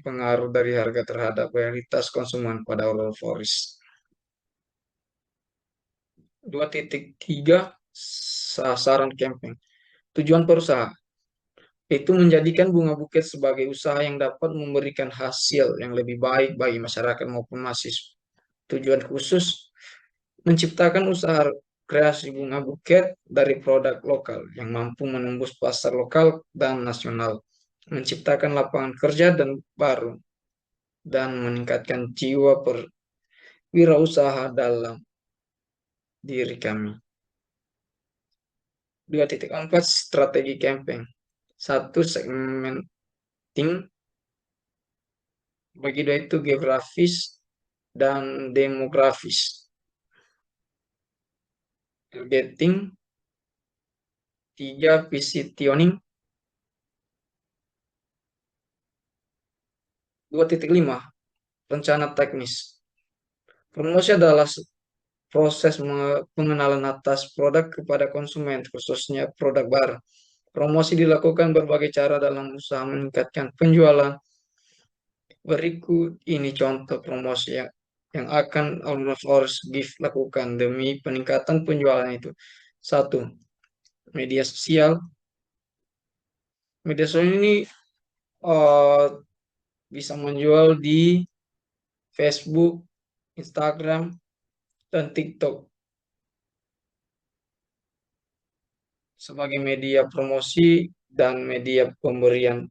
pengaruh dari harga terhadap realitas konsumen pada oral florist. 2.3 sasaran campaign. Tujuan perusahaan itu menjadikan bunga buket sebagai usaha yang dapat memberikan hasil yang lebih baik bagi masyarakat maupun mahasiswa. Tujuan khusus menciptakan usaha kreasi bunga buket dari produk lokal yang mampu menembus pasar lokal dan nasional, menciptakan lapangan kerja dan baru, dan meningkatkan jiwa berwirausaha dalam diri kami. 2.4 strategi campaign. 1. Segmenting. Bagi dua itu geografis dan demografis. Targeting. 3. Positioning. 2.5 rencana teknis. Promosi adalah proses pengenalan atas produk kepada konsumen, khususnya produk baru. Promosi dilakukan berbagai cara dalam usaha meningkatkan penjualan. Berikut ini contoh promosi yang akan Flores Gift lakukan demi peningkatan penjualan itu. 1. Media sosial. Media sosial ini uh, bisa menjual di Facebook, Instagram, dan TikTok sebagai media promosi dan media pemberian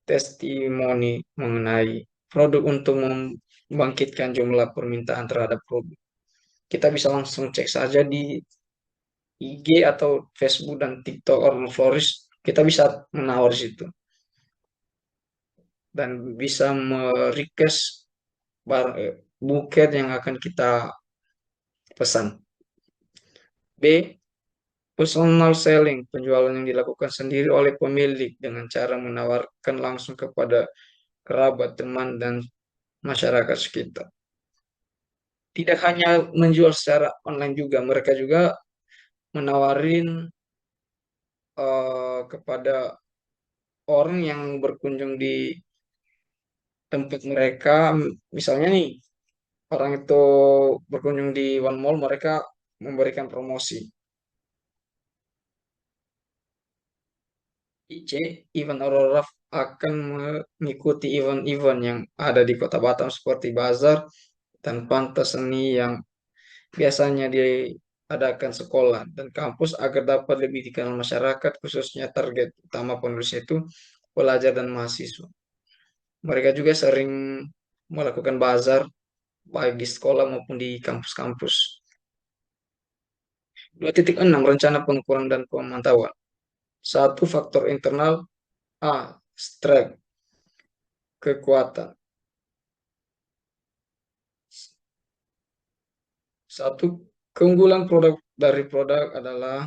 testimoni mengenai produk untuk membangkitkan jumlah permintaan terhadap produk. Kita bisa langsung cek saja di IG atau Facebook dan TikTok Ormo Florist. Kita bisa menawar situ dan bisa merequest buket yang akan kita pesan. B. Personal selling, penjualan yang dilakukan sendiri oleh pemilik dengan cara menawarkan langsung kepada kerabat, teman, dan masyarakat sekitar. Tidak hanya menjual secara online juga, mereka juga menawarin kepada orang yang berkunjung di tempat mereka. Misalnya nih, orang itu berkunjung di One Mall, mereka memberikan promosi. IC, event Aurora akan mengikuti event-event yang ada di Kota Batam seperti bazar dan pentas seni yang biasanya diadakan sekolah dan kampus agar dapat lebih dikenal masyarakat, khususnya target utama penulis itu pelajar dan mahasiswa. Mereka juga sering melakukan bazar baik di sekolah maupun di kampus-kampus. 2.6 rencana pengukuran dan pemantauan. 1. Faktor internal. A. Strength, kekuatan. 1. Keunggulan produk dari produk adalah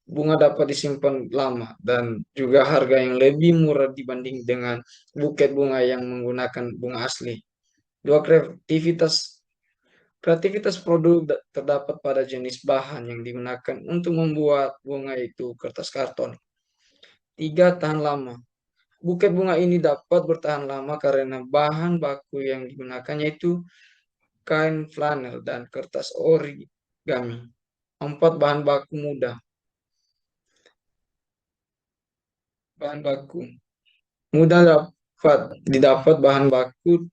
bunga dapat disimpan lama dan juga harga yang lebih murah dibanding dengan buket bunga yang menggunakan bunga asli. 2. Kreativitas. Kreativitas produk terdapat pada jenis bahan yang digunakan untuk membuat bunga itu kertas karton. 3. Tahan lama. Buket bunga ini dapat bertahan lama karena bahan baku yang digunakannya itu kain flanel dan kertas origami. 4. Bahan baku mudah. Bahan baku mudah didapat bahan baku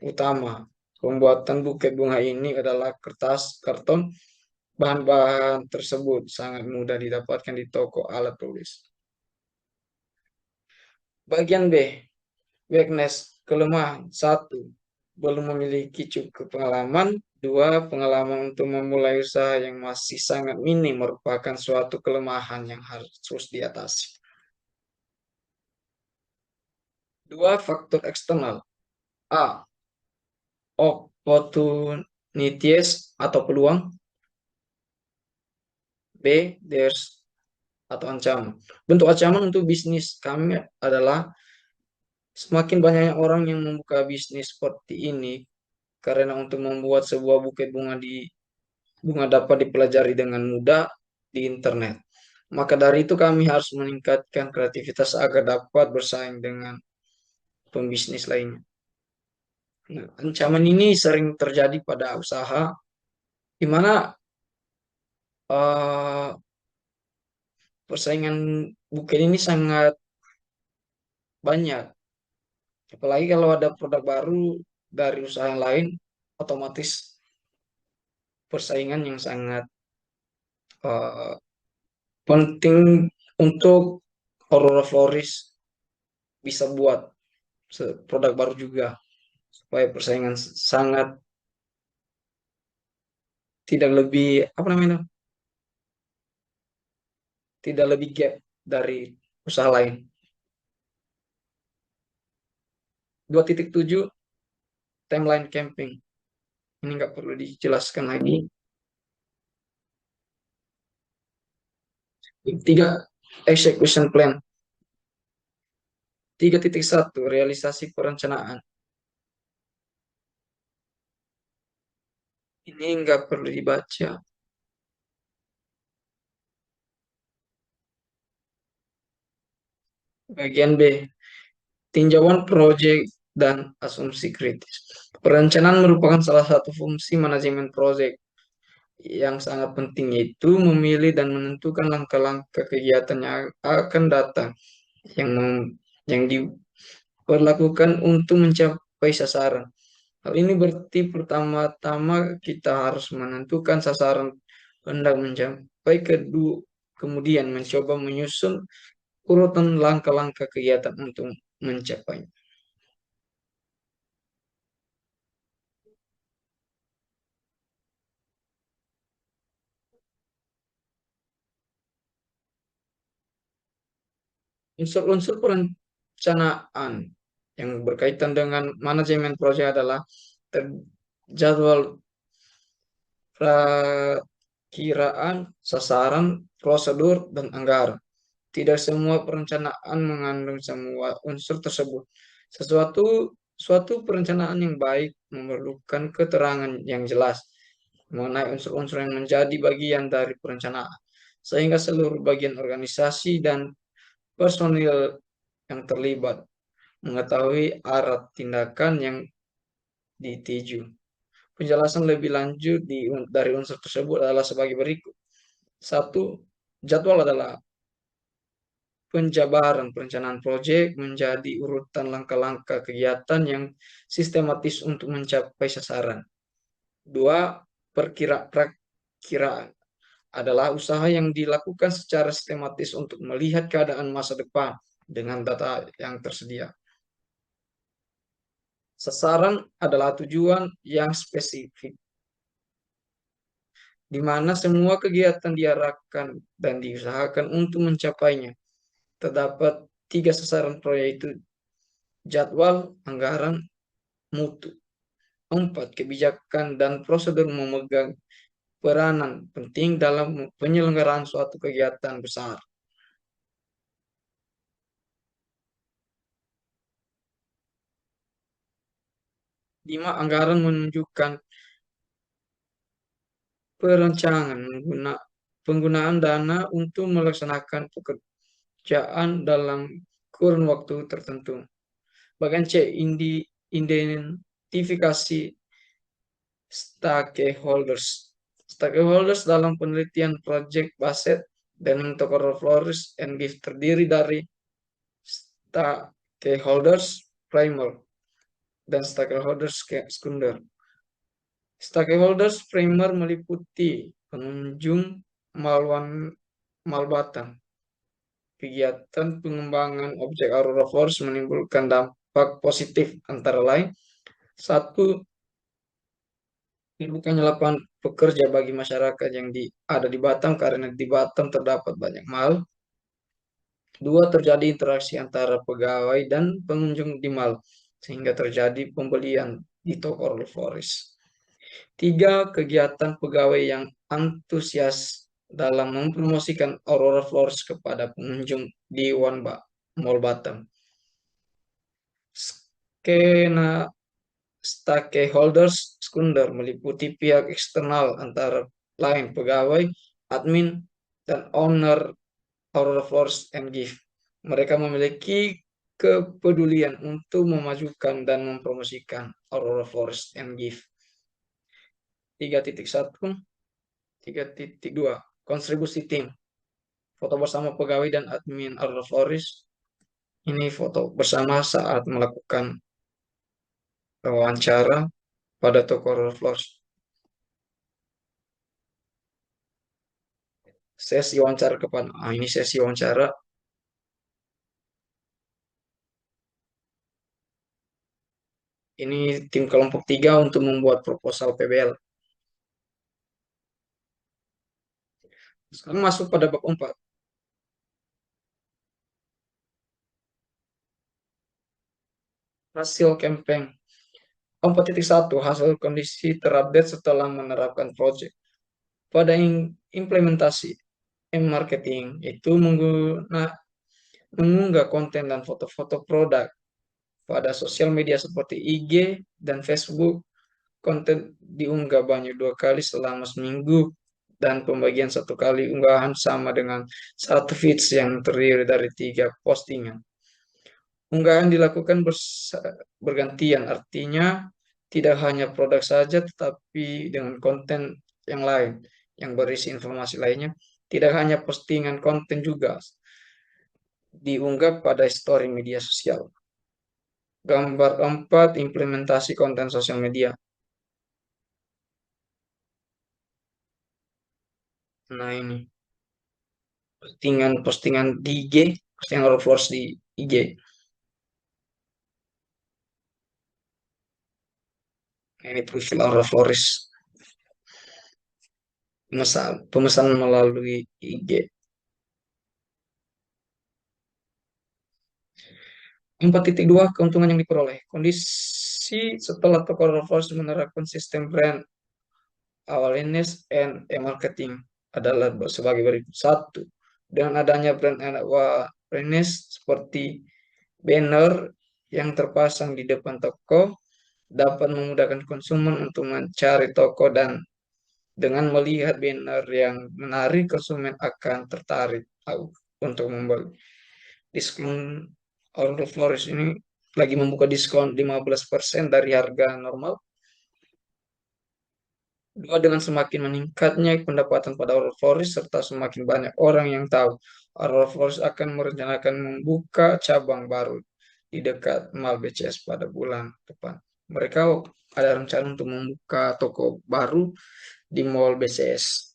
utama. Pembuatan buket bunga ini adalah kertas karton. Bahan-bahan tersebut sangat mudah didapatkan di toko alat tulis. Bagian B, weakness, kelemahan. 1. Belum memiliki cukup pengalaman. 2. Pengalaman untuk memulai usaha yang masih sangat minim merupakan suatu kelemahan yang harus diatasi. 2. Faktor eksternal. A. Opportunities atau peluang. B. There's atau ancaman. Bentuk ancaman untuk bisnis kami adalah semakin banyaknya orang yang membuka bisnis seperti ini karena untuk membuat sebuah buket bunga dapat dipelajari dengan mudah di internet. Maka dari itu kami harus meningkatkan kreativitas agar dapat bersaing dengan pembisnis lainnya. Nah, ancaman ini sering terjadi pada usaha di mana eh, persaingan bukan ini sangat banyak. Apalagi kalau ada produk baru dari usaha yang lain, otomatis persaingan yang sangat eh, penting untuk Aurora Flores bisa buat produk baru juga supaya persaingan sangat tidak lebih apa namanya tidak lebih gap dari usaha lain. 2.7 timeline camping ini nggak perlu dijelaskan lagi. 3 execution plan. 3.1 realisasi perencanaan. Ini nggak perlu dibaca. Bagian B, tinjauan proyek dan asumsi kritis. Perencanaan merupakan salah satu fungsi manajemen proyek yang sangat penting, yaitu memilih dan menentukan langkah-langkah kegiatan yang akan datang yang yang diperlakukan untuk mencapai sasaran. Hal ini berarti pertama-tama kita harus menentukan sasaran hendak mencapai, kemudian mencoba menyusun urutan langkah-langkah kegiatan untuk mencapai. Unsur-unsur perencanaan yang berkaitan dengan manajemen proyek adalah jadwal perakiraan, sasaran, prosedur, dan anggaran. Tidak semua perencanaan mengandung semua unsur tersebut. Suatu perencanaan yang baik memerlukan keterangan yang jelas mengenai unsur-unsur yang menjadi bagian dari perencanaan, sehingga seluruh bagian organisasi dan personil yang terlibat mengetahui arah tindakan yang dituju. Penjelasan lebih lanjut dari unsur tersebut adalah sebagai berikut. Satu, jadwal adalah penjabaran perencanaan proyek menjadi urutan langkah-langkah kegiatan yang sistematis untuk mencapai sasaran. Dua, perkiraan adalah usaha yang dilakukan secara sistematis untuk melihat keadaan masa depan dengan data yang tersedia. Sasaran adalah tujuan yang spesifik, di mana semua kegiatan diarahkan dan diusahakan untuk mencapainya. Terdapat 3 sasaran proyek, itu jadwal, anggaran, mutu. 4, kebijakan dan prosedur memegang peranan penting dalam penyelenggaraan suatu kegiatan besar. 5, anggaran menunjukkan perencanaan penggunaan dana untuk melaksanakan pekerjaan dalam kurun waktu tertentu. Bagian C, identifikasi stakeholders. Stakeholders dalam penelitian Project Based dan Tokor Flores and Gift terdiri dari stakeholders primer dan stakeholders sekunder. Stakeholders primer meliputi pengunjung Malbatan. Kegiatan pengembangan objek Aurora Force menimbulkan dampak positif antara lain: satu, dibukanya lapangan pekerja bagi masyarakat yang ada di Batam karena di Batam terdapat banyak mal. Dua, terjadi interaksi antara pegawai dan pengunjung di mal sehingga terjadi pembelian di toko Aurora Forest. Tiga, kegiatan pegawai yang antusias dalam mempromosikan Aurora Flores kepada pengunjung di Mall Batam. Skena stakeholders sekunder meliputi pihak eksternal antara lain pegawai, admin, dan owner Aurora Flores and Gift. Mereka memiliki kepedulian untuk memajukan dan mempromosikan Aurora Forest and Gift. 3.1, 3.2, kontribusi tim. Foto bersama pegawai dan admin Aurora Forest. Ini foto bersama saat melakukan wawancara pada toko Aurora Forest. Sesi wawancara kepada, ini sesi wawancara. Ini tim kelompok 3 untuk membuat proposal PBL. Sekarang masuk pada bab 4. Hasil campaign. 4.1, hasil kondisi terupdate setelah menerapkan project. Pada implementasi marketing itu mengunggah konten dan foto-foto produk pada sosial media seperti IG dan Facebook. Konten diunggah banyak 2 kali selama seminggu dan pembagian 1 kali unggahan sama dengan 1 feeds yang terdiri dari 3 postingan. Unggahan dilakukan bergantian, artinya tidak hanya produk saja, tetapi dengan konten yang lain yang berisi informasi lainnya. Tidak hanya postingan konten juga diunggah pada story media sosial. Gambar 4, implementasi konten sosial media. Nah ini, postingan di IG, postingan Roadforce di IG. Ini profil Aura Flores, pemesanan melalui IG. 4.2, keuntungan yang diperoleh. Kondisi setelah toko Aura Flores menerapkan sistem brand awareness and marketing adalah sebagai berikut. 1. Dengan adanya brand awareness seperti banner yang terpasang di depan toko dapat memudahkan konsumen untuk mencari toko, dan dengan melihat banner yang menarik, konsumen akan tertarik untuk membeli. Diskon Order Flores ini lagi membuka diskon 15% dari harga normal. 2, dengan semakin meningkatnya pendapatan pada Aurora Flores serta semakin banyak orang yang tahu, Aurora Flores akan merencanakan membuka cabang baru di dekat Mall BCS pada bulan depan. Mereka ada rencana untuk membuka toko baru di Mall BCS.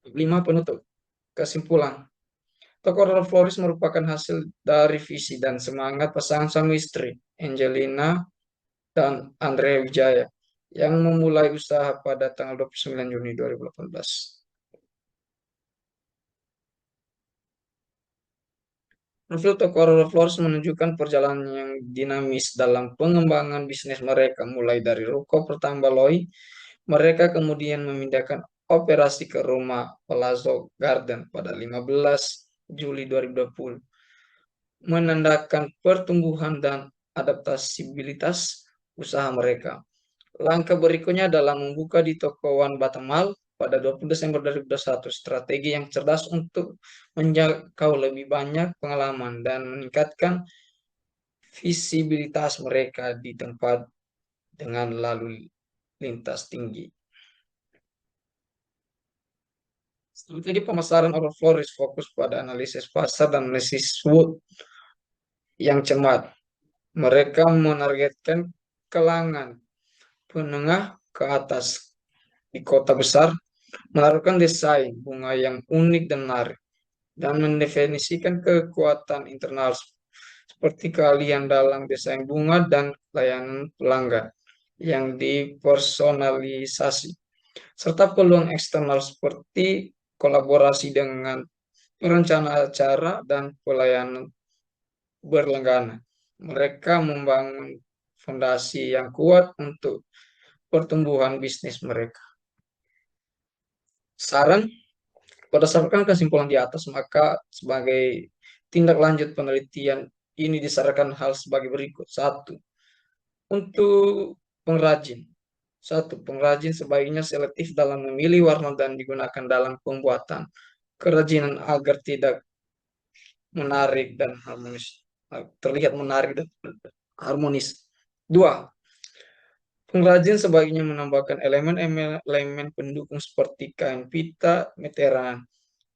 5, penutup. Kesimpulan. Toko Aurora Flores merupakan hasil dari visi dan semangat pasangan suami istri, Angelina dan Andrea Wijaya, yang memulai usaha pada tanggal 29 Juni 2018. Profil toko Aurora Flores menunjukkan perjalanan yang dinamis dalam pengembangan bisnis mereka, mulai dari ruko pertama Loi. Mereka kemudian memindahkan operasi ke rumah Palazzo Garden pada 15 Juli 2020, menandakan pertumbuhan dan adaptabilitas usaha mereka. Langkah berikutnya adalah membuka di toko One Batam Mall pada 20 Desember 2021, strategi yang cerdas untuk menjangkau lebih banyak pengalaman dan meningkatkan visibilitas mereka di tempat dengan lalu lintas tinggi. Strategi pemasaran Aurora Flores fokus pada analisis pasar dan analisis SWOT yang cermat. Mereka menargetkan kalangan menengah ke atas di kota besar, menaruhkan desain bunga yang unik dan menarik, dan mendefinisikan kekuatan internal seperti keahlian dalam desain bunga dan layanan pelanggan yang dipersonalisasi, serta peluang eksternal seperti kolaborasi dengan perencana acara dan pelayanan berlangganan. Mereka membangun fondasi yang kuat untuk pertumbuhan bisnis mereka. Saran, berdasarkan kesimpulan di atas, maka sebagai tindak lanjut penelitian ini disarankan hal sebagai berikut. 1. Untuk pengrajin, Satu, pengrajin sebaiknya selektif dalam memilih warna dan digunakan dalam pembuatan kerajinan agar tidak menarik dan harmonis. Terlihat menarik dan harmonis. Dua, pengrajin sebaiknya menambahkan elemen-elemen pendukung seperti kain pita, meteran,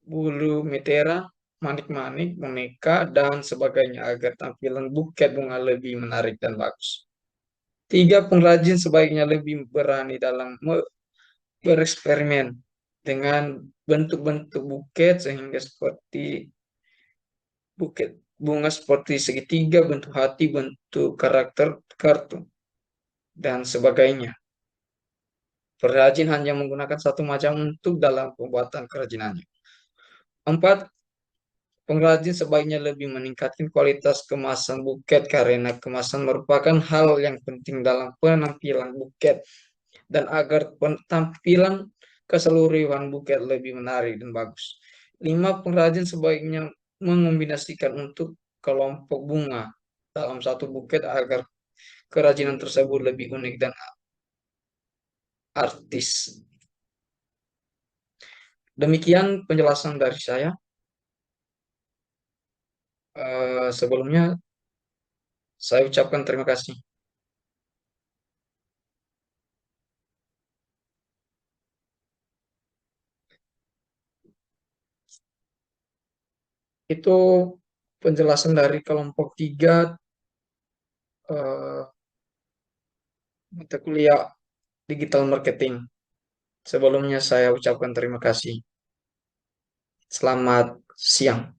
bulu metera, manik-manik, boneka, dan sebagainya agar tampilan buket bunga lebih menarik dan bagus. Tiga, pengrajin sebaiknya lebih berani dalam bereksperimen dengan bentuk-bentuk buket sehingga seperti buket bunga seperti segitiga, bentuk hati, bentuk karakter kartu, dan sebagainya. Perajin hanya menggunakan satu macam untuk dalam pembuatan kerajinannya. Empat, pengrajin sebaiknya lebih meningkatkan kualitas kemasan buket karena kemasan merupakan hal yang penting dalam penampilan buket dan agar tampilan keseluruhan buket lebih menarik dan bagus. Lima, pengrajin sebaiknya mengombinasikan untuk kelompok bunga dalam satu buket agar kerajinan tersebut lebih unik dan artis. Demikian penjelasan dari saya. Sebelumnya saya ucapkan terima kasih. Itu penjelasan dari kelompok 3 eh, mata kuliah digital marketing. Sebelumnya saya ucapkan terima kasih. Selamat siang.